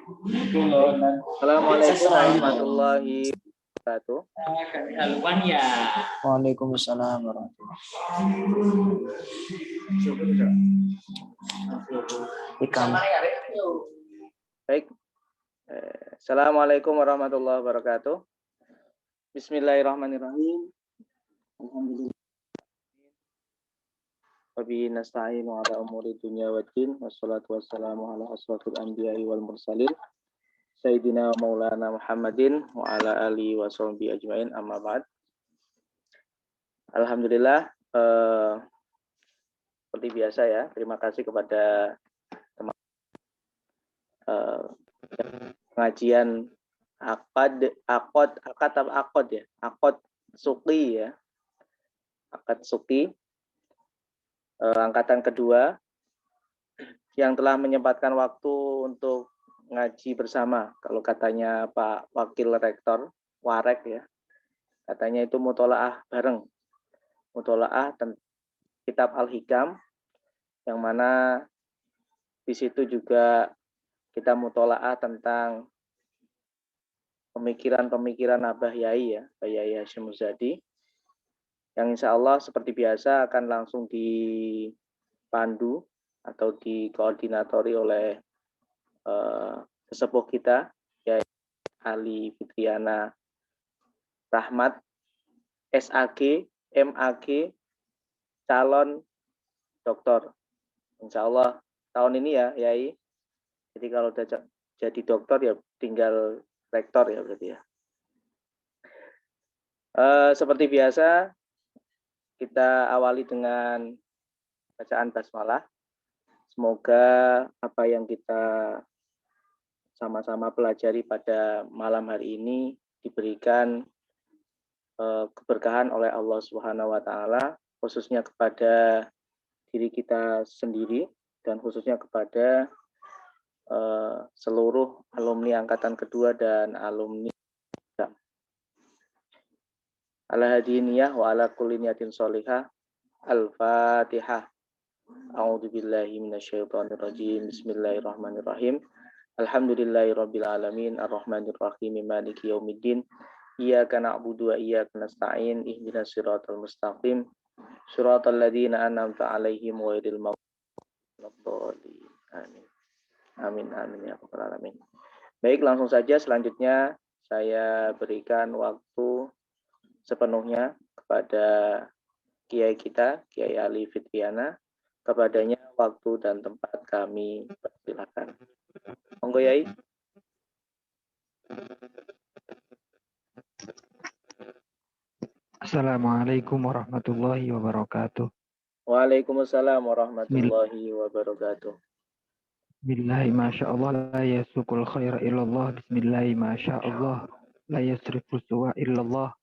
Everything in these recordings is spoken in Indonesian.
Assalamualaikum warahmatullahi wabarakatuh. Haluan ya. Waalaikumsalam warahmatullahi wabarakatuh. Baik. Assalamualaikum warahmatullahi wabarakatuh. Bismillahirrahmanirrahim. Alhamdulillah. Wabihi nasta'in wa ala umuri dunya waddin. Wassalatu wassalamu ala asrofil anbiya'i wal mursalin. Sayyidina wa maulana Muhammadin wa ala alihi wa sahbihi ajmain, amma ba'd. Alhamdulillah, seperti biasa ya, terima kasih kepada teman pengajian akad suki ya, akad suki angkatan kedua yang telah menyempatkan waktu untuk ngaji bersama. Kalau katanya Pak Wakil Rektor Warek ya, katanya itu mutolaah bareng, mutolaah tentang kitab Al-Hikam, yang mana di situ juga kita mutolaah tentang pemikiran-pemikiran Abah Yai ya, Pak Yai Hashim Muzadi, yang insya Allah seperti biasa akan langsung dipandu atau dikoordinatori oleh sesepuh kita, yaitu Ali Fitriana Rahmat, SAG, MAG, calon doktor. Insya Allah tahun ini ya, Yai. Jadi kalau udah jadi doktor ya tinggal rektor ya berarti ya. Seperti biasa, kita awali dengan bacaan basmalah. Semoga apa yang kita sama-sama pelajari pada malam hari ini diberikan keberkahan oleh Allah Subhanahu wa taala, khususnya kepada diri kita sendiri dan khususnya kepada seluruh alumni angkatan kedua dan alumni ala hadiniyah wa ala kulli niyatin sholihah. Al-Fatihah. A'udzubillahi minasyaitonirrajim. Bismillahirrahmanirrahim. Alhamdulillahirabbil alamin arrahmanirrahim maliki yaumiddin. Iyyaka na'budu wa iyyaka nasta'in. Ihdinas siratal mustaqim. Shiratal ladzina an'amta 'alaihim ghairil maghdubi 'alaihim. Amin. Amin amin ya rabbal alamin. Baik, langsung saja selanjutnya saya berikan waktu sepenuhnya kepada Kiai kita, Kiai Ali Fitriana. Kepadanya waktu dan tempat kami persilakan. Monggo Yai. Assalamualaikum warahmatullahi wabarakatuh. Waalaikumsalam warahmatullahi wabarakatuh. Bismillahi masyaallah la yasukul khaira illallah. Bismillahi masyaallah la yasrifu su'a illallah.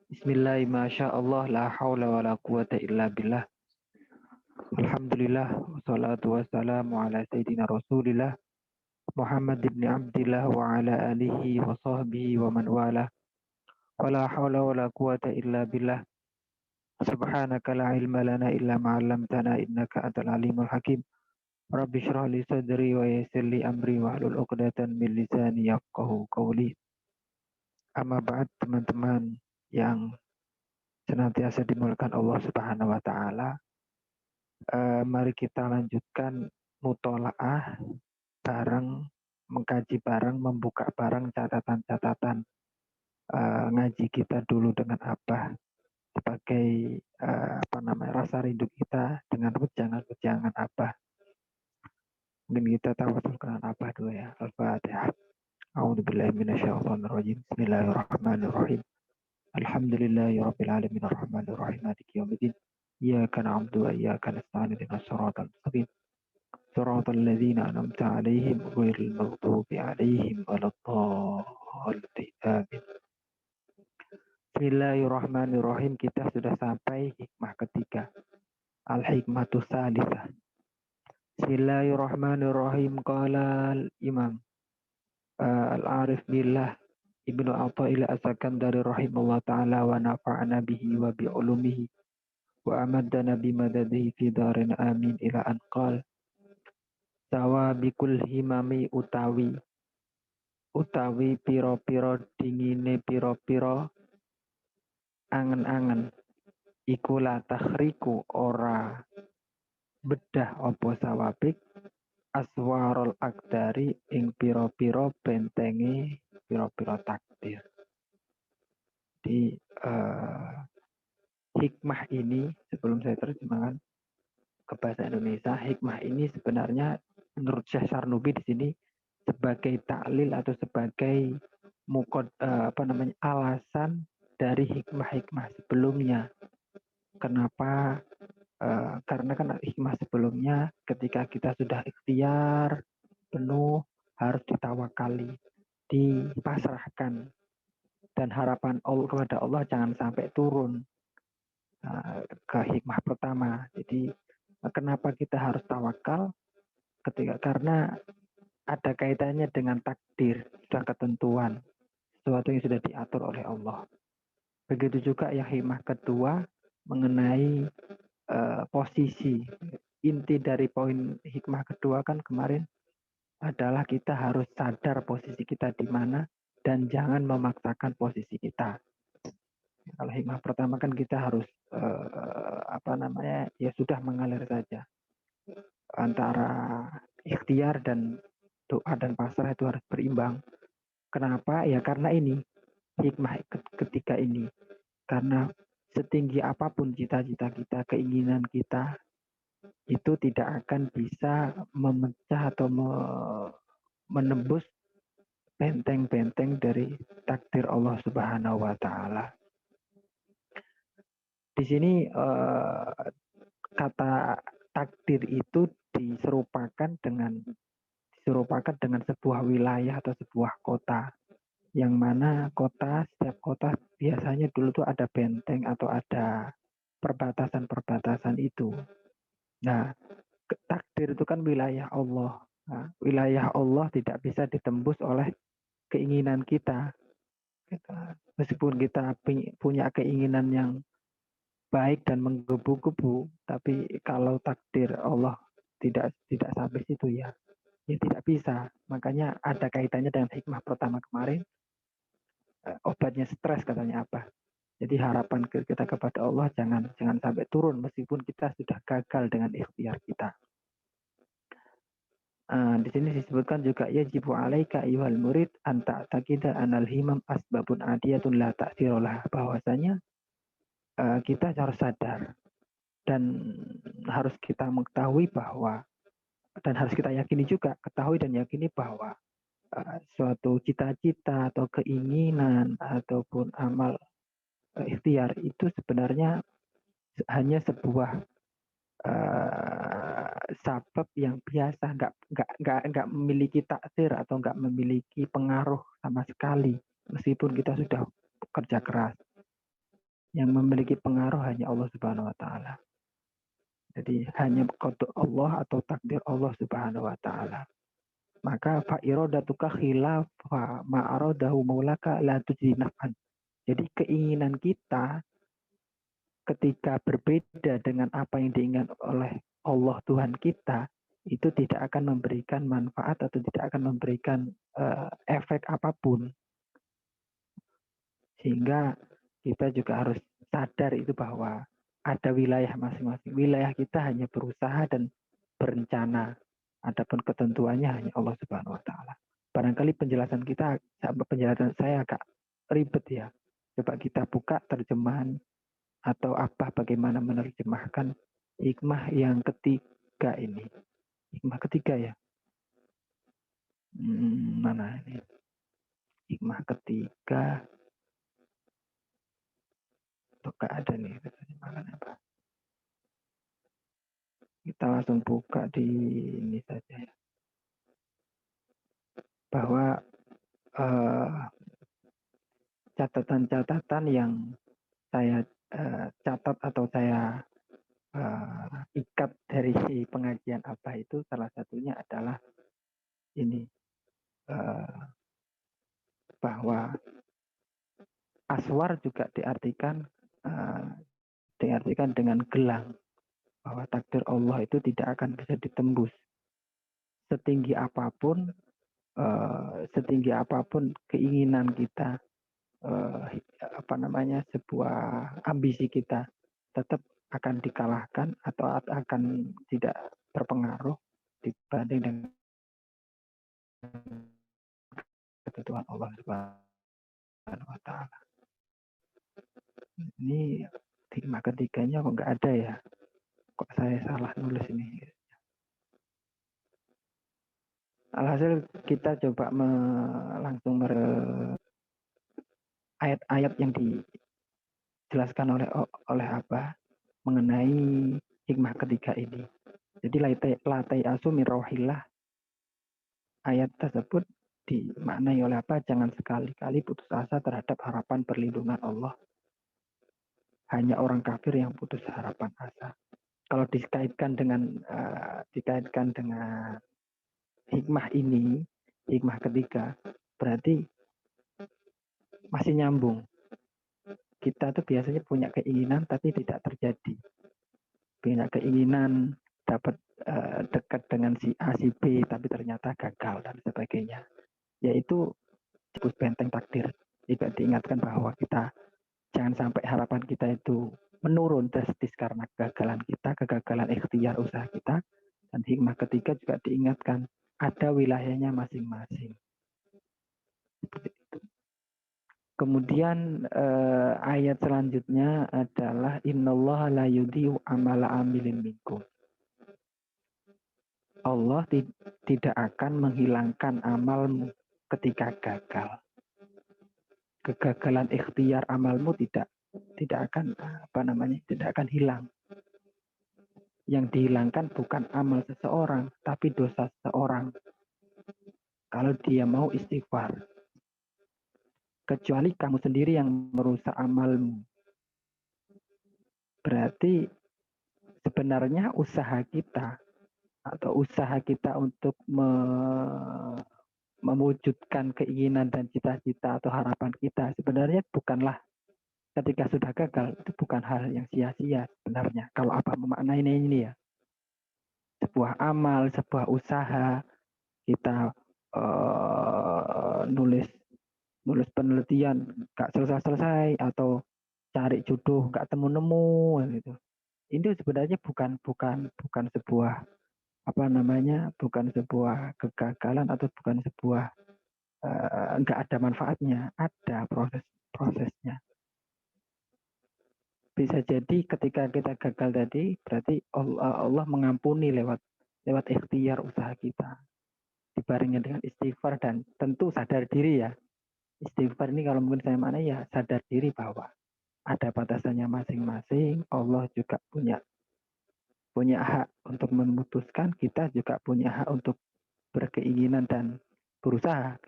Bismillahi masyaallah la haula wa la quwata illa billah. Alhamdulillah wassalatu wassalamu ala sayyidina Rasulillah Muhammad ibn Abdillah wa ala alihi wa sahbihi wa man wala. Wala haula wala quwata illa billah. Subhanaka la ilma lana illa ma 'allamtana innaka antal alimul hakim. Rabbi shrah li sadri wa yassir li amri wahlul 'uqdatam min lisani yafqahu qawli. Amma ba'd, teman-teman yang senantiasa dimuliakan Allah Subhanahu wa taala. Mari kita lanjutkan mutolaah bareng, mengkaji bareng, membuka bareng catatan-catatan ngaji kita dulu dengan Abah sebagai rasa rindu kita dengan wejangan-wejangan Abah. Mungkin kita tawasul dengan Abah dulu ya. Al-Fatihah. A'udzubillahi minasyaitonirrajim. Bismillahirrahmanirrahim. Alhamdulillahirabbil alamin arrahmanirrahim maliki yaumiddin. Iyyaka na'budu wa iyyaka nasta'in ihdinas siratal mustaqim. Siratal ladzina an'amta 'alaihim ghairil maghdubi 'alaihim waladdallin. Amin. Bismillahirrahmanirrahim. Kita sudah sampai hikmah ketiga. Al-hikmatu tsalitsah. Bismillahirrahmanirrahim. Qala al-Imam Al-Arif Billah Ibnu Athaillah As-Sakandari rahimahullah ta'ala wa nafa'ana bihi wa bi ulumihi wa amaddana bi madadihi fi darin amin ila an qala sawa bikul himami utawi utawi piro-piro dingine piro-piro angen-angen iku la takhriku ora bedah opo sawabik aswarul akdari ing piro-piro bentengi piro-piro takdir. Di hikmah ini, sebelum saya terjemahkan ke bahasa Indonesia, hikmah ini sebenarnya menurut Syekh Sarnubi di sini sebagai taklil atau sebagai alasan dari hikmah-hikmah sebelumnya. Kenapa? Karena kan hikmah sebelumnya ketika kita sudah ikhtiar penuh harus ditawakali, dipasrahkan, dan harapan Allah kepada Allah jangan sampai turun ke hikmah pertama. Jadi kenapa kita harus tawakal? Karena ada kaitannya dengan takdir, sudah ketentuan, sesuatu yang sudah diatur oleh Allah. Begitu juga yang hikmah kedua mengenai posisi. Inti dari poin hikmah kedua kan kemarin adalah kita harus sadar posisi kita di mana dan jangan memaksakan posisi kita. Kalau hikmah pertama kan kita harus ya sudah mengalir saja. Antara ikhtiar dan doa dan pasrah itu harus berimbang. Kenapa? Ya karena ini hikmah ketiga ini. Karena setinggi apapun cita-cita kita, keinginan kita, itu tidak akan bisa memecah atau menembus benteng-benteng dari takdir Allah Subhanahu wa Ta'ala. Di sini kata takdir itu diserupakan dengan sebuah wilayah atau sebuah kota, yang mana setiap kota biasanya dulu tuh ada benteng atau ada perbatasan itu. Nah, takdir itu kan wilayah Allah. Nah, wilayah Allah tidak bisa ditembus oleh keinginan kita. Meskipun kita punya keinginan yang baik dan menggebu-gebu, tapi kalau takdir Allah tidak sampai situ ya tidak bisa. Makanya ada kaitannya dengan hikmah pertama kemarin. Obatnya stres katanya apa? Jadi harapan kita kepada Allah jangan sampai turun meskipun kita sudah gagal dengan ikhtiar kita. Di sini disebutkan juga yajibu alaika ayyuhal murid anta taqida anal himam asbabun adiyatun la ta'sirolah, bahwasanya kita harus sadar dan harus kita mengetahui bahwa, dan harus kita yakini juga, ketahui dan yakini bahwa suatu cita-cita atau keinginan ataupun amal ikhtiar itu sebenarnya hanya sebuah sabab yang biasa, nggak memiliki takdir atau nggak memiliki pengaruh sama sekali meskipun kita sudah bekerja keras. Yang memiliki pengaruh hanya Allah Subhanahu wa Ta'ala. Jadi hanya qada Allah atau takdir Allah Subhanahu wa Ta'ala. Maka fa'iradatuka khilafa ma'aradahu maulaka la tujzi naf'an. Jadi keinginan kita ketika berbeda dengan apa yang diinginkan oleh Allah Tuhan kita, itu tidak akan memberikan manfaat atau tidak akan memberikan efek apapun. Sehingga kita juga harus sadar itu bahwa ada wilayah masing-masing. Wilayah kita hanya berusaha dan berencana. Adapun ketentuannya hanya Allah Subhanahu wa Ta'ala. Barangkali penjelasan saya agak ribet ya. Coba kita buka terjemahan atau bagaimana menerjemahkan hikmah yang ketiga ini. Hikmah ketiga ya. Mana ini? Hikmah ketiga. Gak ada nih terjemahan apa. Kita langsung buka di ini saja ya. Bahwa catatan-catatan yang saya catat atau saya ikat dari pengajian apa itu, salah satunya adalah ini, bahwa aswar juga diartikan dengan gelang, bahwa takdir Allah itu tidak akan bisa ditembus setinggi apapun setinggi apapun keinginan kita, sebuah ambisi kita, tetap akan dikalahkan atau akan tidak berpengaruh dibanding dengan ketentuan Allah Subhanahu wa Ta'ala. Ini hikmah ketiganya kok nggak ada ya? Kok saya salah nulis ini? Alhasil kita coba langsung ayat-ayat yang dijelaskan oleh apa mengenai hikmah ketiga ini. Jadi latai asu mirohillah, ayat tersebut dimaknai oleh apa? Jangan sekali-kali putus asa terhadap harapan perlindungan Allah. Hanya orang kafir yang putus harapan asa. Kalau dikaitkan dengan hikmah ini, hikmah ketiga, berarti masih nyambung. Kita tuh biasanya punya keinginan tapi tidak terjadi. Punya keinginan dapat dekat dengan si A, si B, tapi ternyata gagal dan sebagainya. Yaitu disebut benteng takdir. Juga diingatkan bahwa kita jangan sampai harapan kita itu menurun drastis karena kegagalan ikhtiar usaha kita. Dan hikmah ketiga juga diingatkan ada wilayahnya masing-masing. Kemudian ayat selanjutnya adalah innallaha la yudhi'u amala amilin minkum. Allah tidak akan menghilangkan amalmu ketika gagal. Kegagalan ikhtiar amalmu tidak akan tidak akan hilang. Yang dihilangkan bukan amal seseorang, tapi dosa seseorang. Kalau dia mau istighfar. Kecuali kamu sendiri yang merusak amalmu. Berarti sebenarnya usaha kita untuk mewujudkan keinginan dan cita-cita atau harapan kita sebenarnya bukanlah ketika sudah gagal, itu bukan hal yang sia-sia sebenarnya. Kalau apa memaknai ini ya, sebuah amal, sebuah usaha, kita nulis penelitian nggak selesai atau cari jodoh nggak temu-nemu gitu. Ini sebenarnya bukan sebuah bukan sebuah kegagalan atau bukan sebuah nggak ada manfaatnya, ada prosesnya. Bisa jadi ketika kita gagal tadi, berarti Allah mengampuni lewat ikhtiar usaha kita. Dibarengi dengan istighfar dan tentu sadar diri ya. Istighfar ini kalau mungkin saya mana ya sadar diri bahwa ada batasannya masing-masing. Allah juga punya hak untuk memutuskan, kita juga punya hak untuk berkeinginan dan berusaha.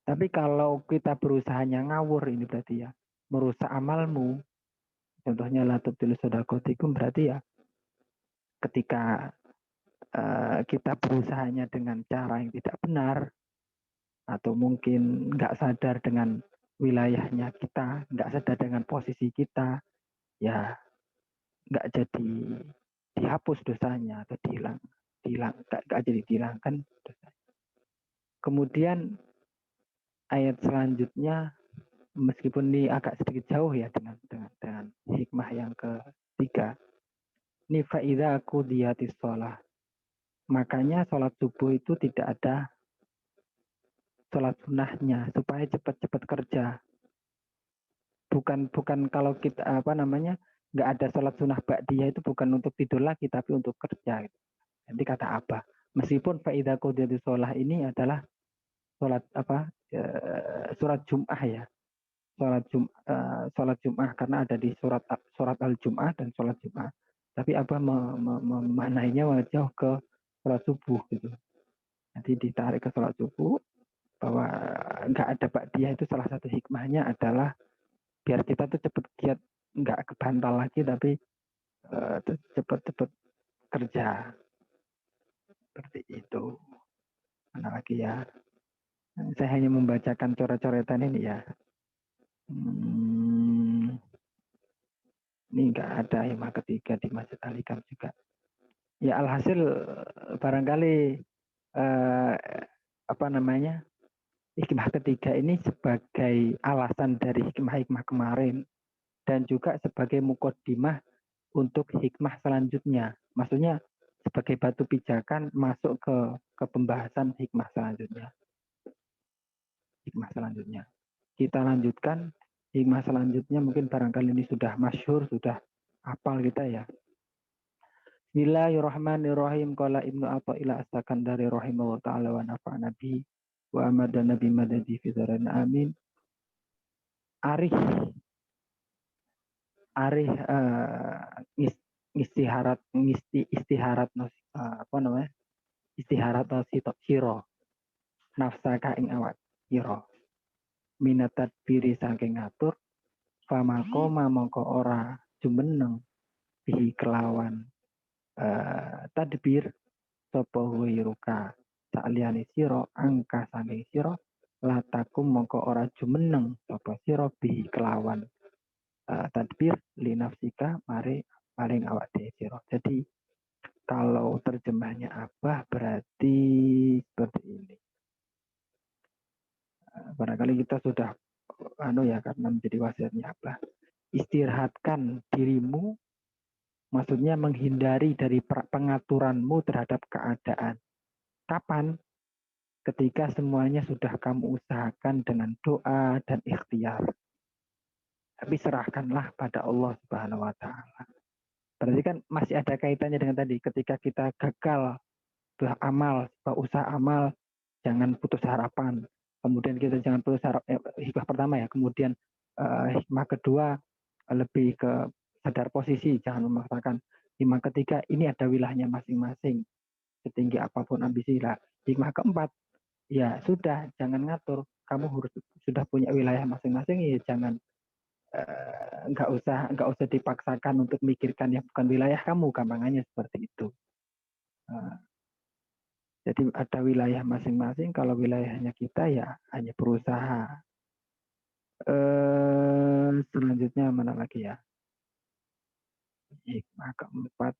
Tapi kalau kita berusahanya ngawur ini berarti ya merusak amalmu. Contohnya la tubtilu shadaqatikum, berarti ya ketika kita berusahanya dengan cara yang tidak benar atau mungkin nggak sadar dengan wilayahnya kita, nggak sadar dengan posisi kita, ya nggak jadi dihapus dosanya atau nggak jadi dihilangkan dosanya. Kemudian ayat selanjutnya, meskipun ini agak sedikit jauh ya dengan hikmah yang ketiga. Ini faida qudiyatis shalah. Makanya sholat subuh itu tidak ada sholat sunnahnya supaya cepat-cepat kerja. Bukan kalau kita nggak ada sholat sunnah ba'diyah itu bukan untuk tidur lagi tapi untuk kerja. Nanti kata apa? Meskipun faida qudiyatis shalah ini adalah sholat surat Jum'ah ya. Sholat Jum'ah karena ada di surat Al-Jum'ah dan sholat Jum'ah. Tapi apa memaknainya jauh ke sholat subuh gitu. Nanti ditarik ke sholat subuh bahwa nggak ada ba'diyah itu salah satu hikmahnya adalah biar kita tuh cepet giat, nggak kebantal lagi tapi cepet kerja. Seperti itu. Mana lagi ya? Saya hanya membacakan coret-coretan ini ya. Ini nggak ada hikmah ketiga di Masjid Al-Hikam juga. Ya alhasil barangkali hikmah ketiga ini sebagai alasan dari hikmah-hikmah kemarin dan juga sebagai mukaddimah untuk hikmah selanjutnya. Maksudnya sebagai batu pijakan masuk ke pembahasan hikmah selanjutnya. Hikmah selanjutnya. Kita lanjutkan hikmah selanjutnya, mungkin barangkali ini sudah masyhur, sudah hafal kita ya. Bismillahirrahmanirrahim. Qala Ibnu Athaillah As-Sakandari rahimahullah ta'ala wa nafa'ana bi wa amadana bi madadi fi dharan amin. Arih istiharat istiharat siro nafsaka ing awak siro minat tadbiri saking ngatur famakoma mongko ora jumeneng bihi kelawan tadbir sapa wiruka saliyane sira angka saking sira latakum mongko ora jumeneng sapa sira bihi kelawan tadbir linafsika maring awak dhewe sira. Jadi kalau terjemahnya Abah berarti seperti ini. Barangkali kita sudah karena menjadi wasiatnya Abah. Istirahatkan dirimu, maksudnya menghindari dari pengaturanmu terhadap keadaan. Kapan? Ketika semuanya sudah kamu usahakan dengan doa dan ikhtiar. Tapi serahkanlah pada Allah Subhanahu wa Ta'ala. Berarti kan masih ada kaitannya dengan tadi. Ketika kita gagal usaha amal, jangan putus harapan. Kemudian kita jangan putus harapan. Hikmah pertama ya. Kemudian hikmah kedua lebih ke sadar posisi, jangan memaksakan. Hikmah ketiga, ini ada wilayahnya masing-masing. Setinggi apapun ambisi lah. Hikmah keempat, ya sudah, jangan ngatur. Kamu sudah punya wilayah masing-masing, ya jangan nggak usah dipaksakan untuk mikirkan yang bukan wilayah kamu, gampangannya seperti itu. Jadi ada wilayah masing-masing. Kalau wilayahnya kita ya hanya berusaha. Selanjutnya mana lagi ya? Hikmah keempat,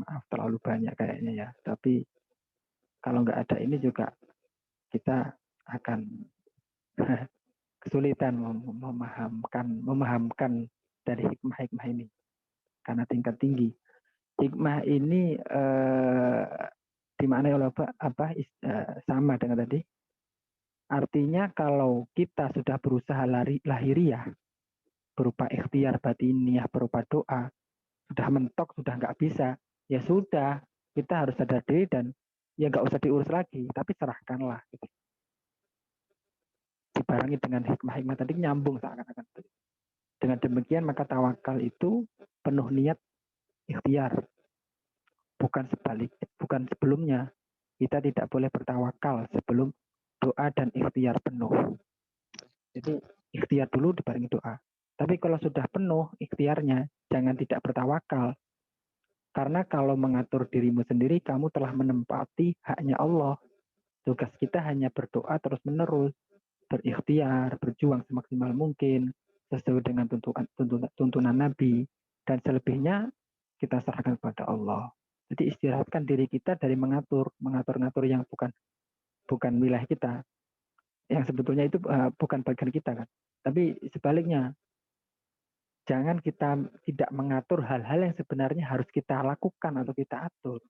maaf terlalu banyak kayaknya ya. Tapi kalau nggak ada ini juga kita akan kesulitan memahamkan dari hikmah-hikmah ini karena tingkat tinggi. Hikmah ini dimaknai oleh sama dengan tadi. Artinya kalau kita sudah berusaha lahiriah berupa ikhtiar batiniah, berupa doa, sudah mentok, sudah nggak bisa, ya sudah, kita harus sadar diri dan ya nggak usah diurus lagi, tapi serahkanlah. Gitu. Dibarengi dengan hikmah-hikmah tadi nyambung seakan-akan. Dengan demikian maka tawakal itu penuh niat ikhtiar. Bukan sebelumnya. Kita tidak boleh bertawakal sebelum doa dan ikhtiar penuh. Jadi ikhtiar dulu dibarengi doa. Tapi kalau sudah penuh ikhtiarnya, jangan tidak bertawakal. Karena kalau mengatur dirimu sendiri, kamu telah menempati haknya Allah. Tugas kita hanya berdoa terus-menerus, berikhtiar, berjuang semaksimal mungkin, sesuai dengan tuntunan Nabi. Dan selebihnya kita serahkan kepada Allah. Jadi istirahatkan diri kita dari mengatur-ngatur yang bukan wilayah kita. Yang sebetulnya itu bukan bagian kita kan. Tapi sebaliknya, jangan kita tidak mengatur hal-hal yang sebenarnya harus kita lakukan atau kita atur.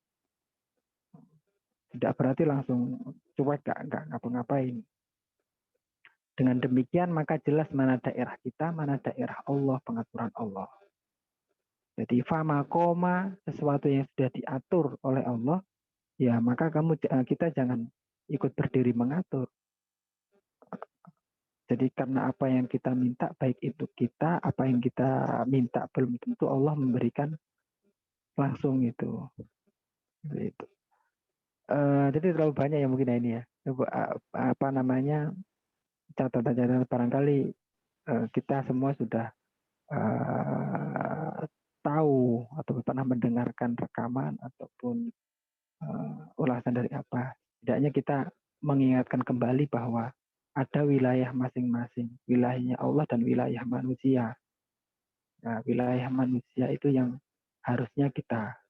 Tidak berarti langsung cuek, nggak ngapa-ngapain. Dengan demikian maka jelas mana daerah kita, mana daerah Allah, pengaturan Allah. Jadi fama koma, sesuatu yang sudah diatur oleh Allah, ya maka kita jangan ikut berdiri mengatur. Jadi karena apa yang kita minta, baik itu kita, apa yang kita minta belum tentu Allah memberikan langsung itu. Gitu. Jadi terlalu banyak ya mungkin ini ya. Catatan-catatan barangkali kita semua sudah tahu atau pernah mendengarkan rekaman ataupun ulasan dari apa. Setidaknya kita mengingatkan kembali bahwa ada wilayah masing-masing, wilayahnya Allah dan wilayah manusia. Nah, wilayah manusia itu yang harusnya kita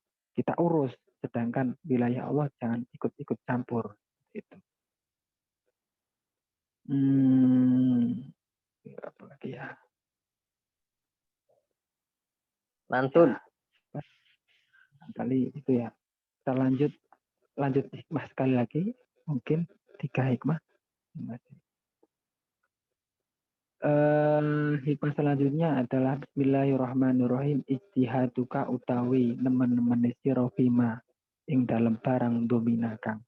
urus, sedangkan wilayah Allah jangan ikut-ikut campur. Gitu. Apa lagi ya? Mantun. Kali itu ya. Kita lanjut hikmah sekali lagi. Mungkin 3 hikmah. Hikmah selanjutnya adalah Bismillahirrahmanirrahim. Ijtihaduka utawi nemen-nemen sira fima ing dalam barang domina kang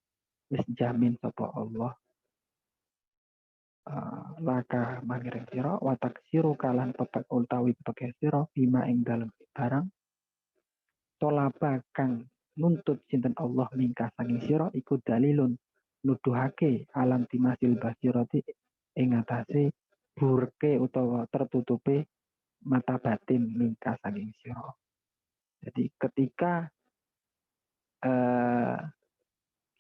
wis jamin sapa Allah laka mangiring sira watak siru kalan pepek utawi pepek sira fima ing dalam barang tolaba kang nuntut sinten Allah mingka sanging sira iku dalilun nuduhake alam timasil basirati ing atase burke utawa tertutupe mata batin mingka sanging sira. Jadi ketika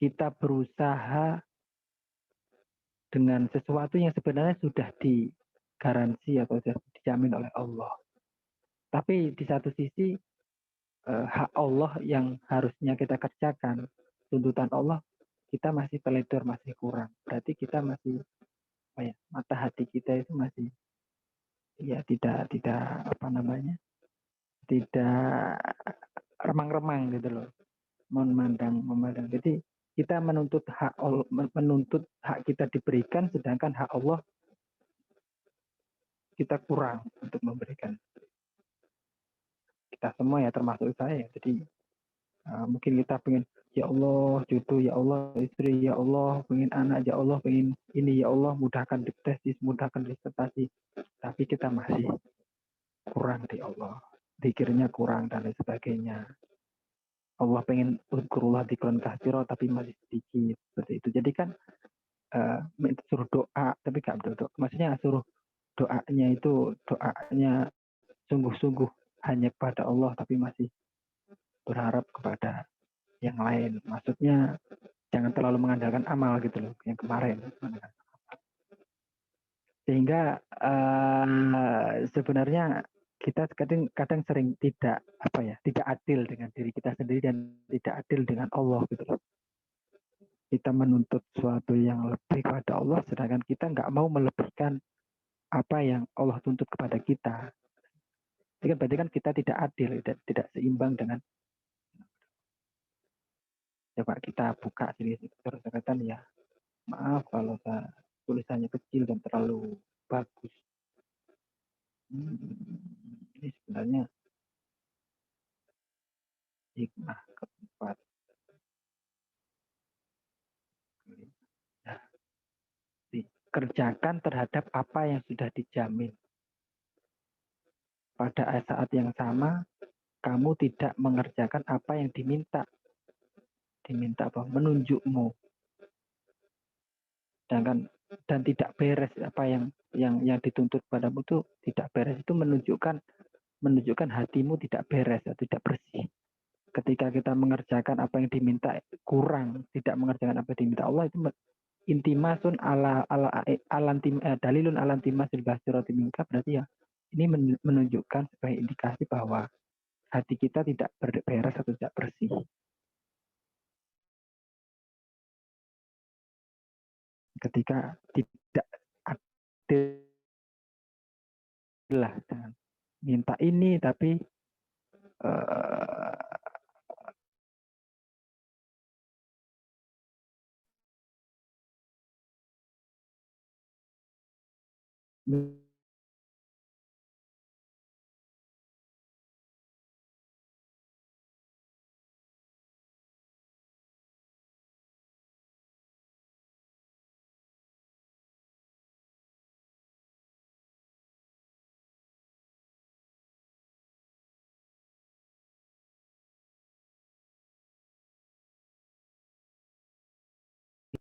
kita berusaha dengan sesuatu yang sebenarnya sudah digaransi atau sudah dijamin oleh Allah. Tapi di satu sisi hak Allah yang harusnya kita kerjakan, tuntutan Allah kita masih teledor, masih kurang. Berarti kita masih mata hati kita itu masih tidak tidak remang-remang gitu loh, memandang. Jadi kita menuntut hak kita diberikan, sedangkan hak Allah kita kurang untuk memberikan. Kita semua ya, termasuk saya. Jadi mungkin kita pengen ya Allah jodoh, ya Allah istri, ya Allah pengen anak, ya Allah pengen ini, ya Allah mudahkan tesis, mudahkan disertasi, tapi kita masih kurang di Allah, pikirnya kurang dan lain sebagainya. Allah pengen uzkurullah dzikran katsira tapi masih sedikit seperti itu. Jadi kan suruh doa tapi gak berdoa. Maksudnya suruh doanya sungguh-sungguh hanya kepada Allah tapi masih berharap kepada yang lain. Maksudnya jangan terlalu mengandalkan amal gitu loh, yang kemarin. Sehingga sebenarnya kita kadang sering tidak adil dengan diri kita sendiri dan tidak adil dengan Allah gitu loh. Kita menuntut sesuatu yang lebih kepada Allah, sedangkan kita nggak mau melebihkan apa yang Allah tuntut kepada kita. Jadi berarti kan kita tidak adil, tidak seimbang dengan. Coba kita buka sini catatan ya. Maaf kalau tulisannya kecil dan terlalu bagus. Ini sebenarnya hikmah keempat. Kerjakan terhadap apa yang sudah dijamin. Pada saat yang sama, kamu tidak mengerjakan apa yang diminta. Diminta apa? Menunjukmu. Dan tidak beres apa yang dituntut padamu itu tidak beres, itu menunjukkan hatimu tidak beres, tidak bersih. Ketika kita mengerjakan apa yang diminta kurang, tidak mengerjakan apa yang diminta Allah, itu intimasun dalilun alantimasil basirati minka, berarti ya ini menunjukkan sebagai indikasi bahwa hati kita tidak beres atau tidak bersih. Ketika tidak adil lah dengan minta ini tapi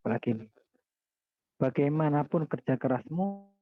apalagi nih, bagaimanapun kerja kerasmu